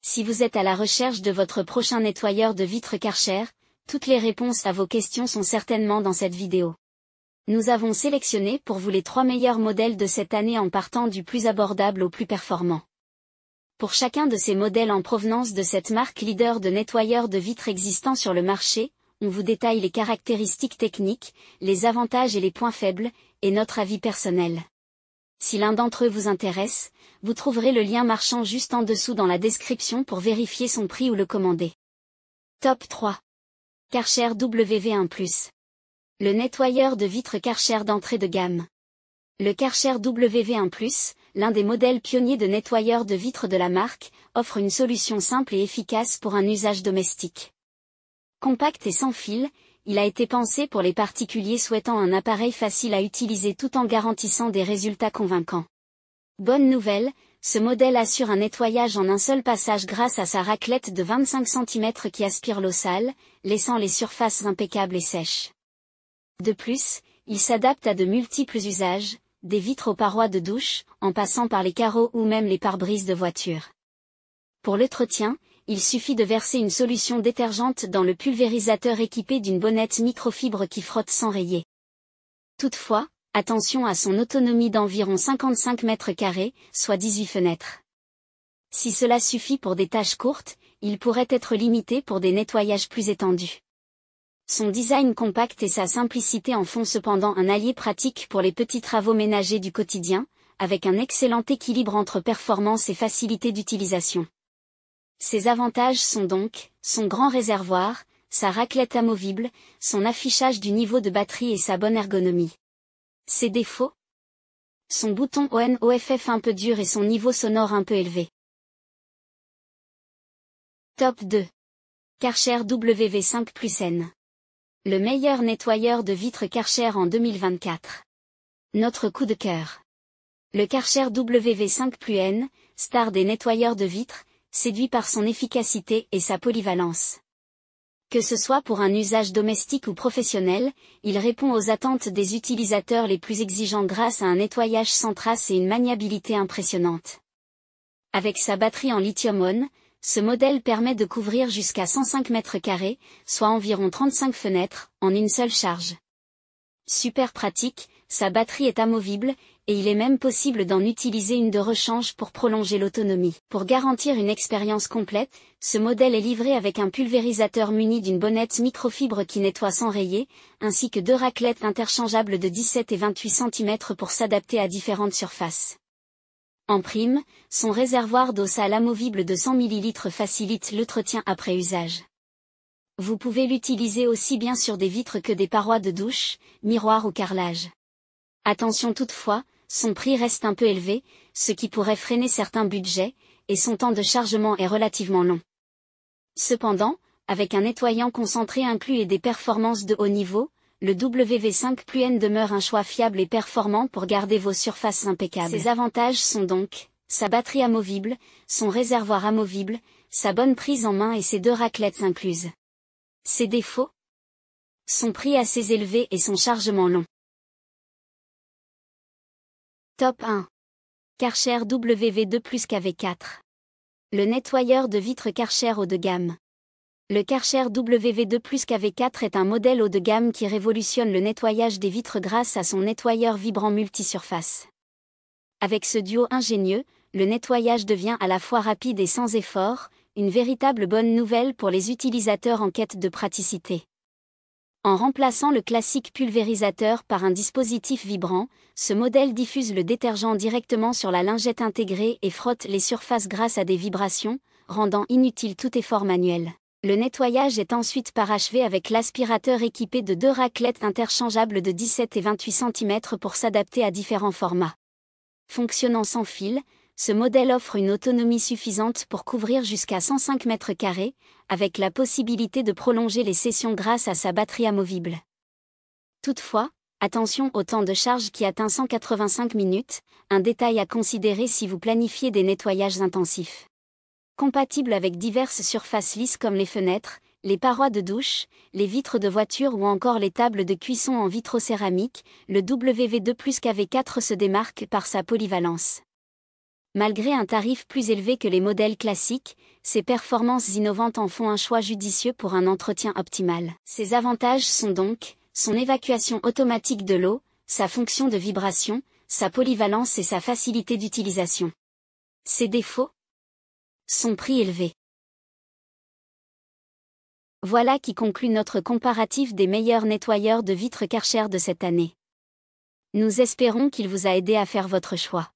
Si vous êtes à la recherche de votre prochain nettoyeur de vitres Karcher, toutes les réponses à vos questions sont certainement dans cette vidéo. Nous avons sélectionné pour vous les 3 meilleurs modèles de cette année en partant du plus abordable au plus performant. Pour chacun de ces modèles en provenance de cette marque leader de nettoyeurs de vitres existants sur le marché, on vous détaille les caractéristiques techniques, les avantages et les points faibles, et notre avis personnel. Si l'un d'entre eux vous intéresse, vous trouverez le lien marchand juste en dessous dans la description pour vérifier son prix ou le commander. Top 3. Karcher WV1+. Le nettoyeur de vitres Karcher d'entrée de gamme. Le Karcher WV1+, l'un des modèles pionniers de nettoyeurs de vitres de la marque, offre une solution simple et efficace pour un usage domestique. Compact et sans fil, il a été pensé pour les particuliers souhaitant un appareil facile à utiliser tout en garantissant des résultats convaincants. Bonne nouvelle, ce modèle assure un nettoyage en un seul passage grâce à sa raclette de 25 cm qui aspire l'eau sale, laissant les surfaces impeccables et sèches. De plus, il s'adapte à de multiples usages, des vitres aux parois de douche, en passant par les carreaux ou même les pare-brises de voiture. Pour l'entretien, il suffit de verser une solution détergente dans le pulvérisateur équipé d'une bonnette microfibre qui frotte sans rayer. Toutefois, attention à son autonomie d'environ 55 m², soit 18 fenêtres. Si cela suffit pour des tâches courtes, il pourrait être limité pour des nettoyages plus étendus. Son design compact et sa simplicité en font cependant un allié pratique pour les petits travaux ménagers du quotidien, avec un excellent équilibre entre performance et facilité d'utilisation. Ses avantages sont donc, son grand réservoir, sa raclette amovible, son affichage du niveau de batterie et sa bonne ergonomie. Ses défauts? Son bouton on/off un peu dur et son niveau sonore un peu élevé. Top 2. Karcher WV5+N. Le meilleur nettoyeur de vitres Karcher en 2024. Notre coup de cœur. Le Karcher WV5+N, star des nettoyeurs de vitres, séduit par son efficacité et sa polyvalence. Que ce soit pour un usage domestique ou professionnel, il répond aux attentes des utilisateurs les plus exigeants grâce à un nettoyage sans trace et une maniabilité impressionnante. Avec sa batterie en lithium-ion, ce modèle permet de couvrir jusqu'à 105 m², soit environ 35 fenêtres, en une seule charge. Super pratique, sa batterie est amovible, et il est même possible d'en utiliser une de rechange pour prolonger l'autonomie. Pour garantir une expérience complète, ce modèle est livré avec un pulvérisateur muni d'une bonnette microfibre qui nettoie sans rayer, ainsi que 2 raclettes interchangeables de 17 et 28 cm pour s'adapter à différentes surfaces. En prime, son réservoir d'eau sale amovible de 100 ml facilite l'entretien après usage. Vous pouvez l'utiliser aussi bien sur des vitres que des parois de douche, miroirs ou carrelage. Attention toutefois, son prix reste un peu élevé, ce qui pourrait freiner certains budgets, et son temps de chargement est relativement long. Cependant, avec un nettoyant concentré inclus et des performances de haut niveau, le WV5+N demeure un choix fiable et performant pour garder vos surfaces impeccables. Ses avantages sont donc, sa batterie amovible, son réservoir amovible, sa bonne prise en main et ses 2 raclettes incluses. Ses défauts? Son prix assez élevé et son chargement long. Top 1. Karcher WV2+KV4. Le nettoyeur de vitres Karcher haut de gamme. Le Karcher WV2+KV4 est un modèle haut de gamme qui révolutionne le nettoyage des vitres grâce à son nettoyeur vibrant multisurface. Avec ce duo ingénieux, le nettoyage devient à la fois rapide et sans effort, une véritable bonne nouvelle pour les utilisateurs en quête de praticité. En remplaçant le classique pulvérisateur par un dispositif vibrant, ce modèle diffuse le détergent directement sur la lingette intégrée et frotte les surfaces grâce à des vibrations, rendant inutile tout effort manuel. Le nettoyage est ensuite parachevé avec l'aspirateur équipé de 2 raclettes interchangeables de 17 et 28 cm pour s'adapter à différents formats. Fonctionnant sans fil, ce modèle offre une autonomie suffisante pour couvrir jusqu'à 105 m², avec la possibilité de prolonger les sessions grâce à sa batterie amovible. Toutefois, attention au temps de charge qui atteint 185 minutes, un détail à considérer si vous planifiez des nettoyages intensifs. Compatible avec diverses surfaces lisses comme les fenêtres, les parois de douche, les vitres de voiture ou encore les tables de cuisson en vitrocéramique, le WV2+KV4 se démarque par sa polyvalence. Malgré un tarif plus élevé que les modèles classiques, ces performances innovantes en font un choix judicieux pour un entretien optimal. Ses avantages sont donc son évacuation automatique de l'eau, sa fonction de vibration, sa polyvalence et sa facilité d'utilisation. Ses défauts? Son prix élevé. Voilà qui conclut notre comparatif des meilleurs nettoyeurs de vitres Karcher de cette année. Nous espérons qu'il vous a aidé à faire votre choix.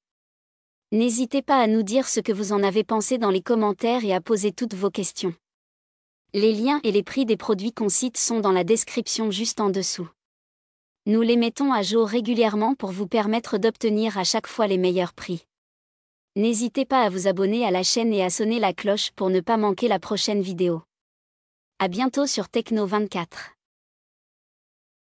N'hésitez pas à nous dire ce que vous en avez pensé dans les commentaires et à poser toutes vos questions. Les liens et les prix des produits qu'on cite sont dans la description juste en dessous. Nous les mettons à jour régulièrement pour vous permettre d'obtenir à chaque fois les meilleurs prix. N'hésitez pas à vous abonner à la chaîne et à sonner la cloche pour ne pas manquer la prochaine vidéo. À bientôt sur Techno 24.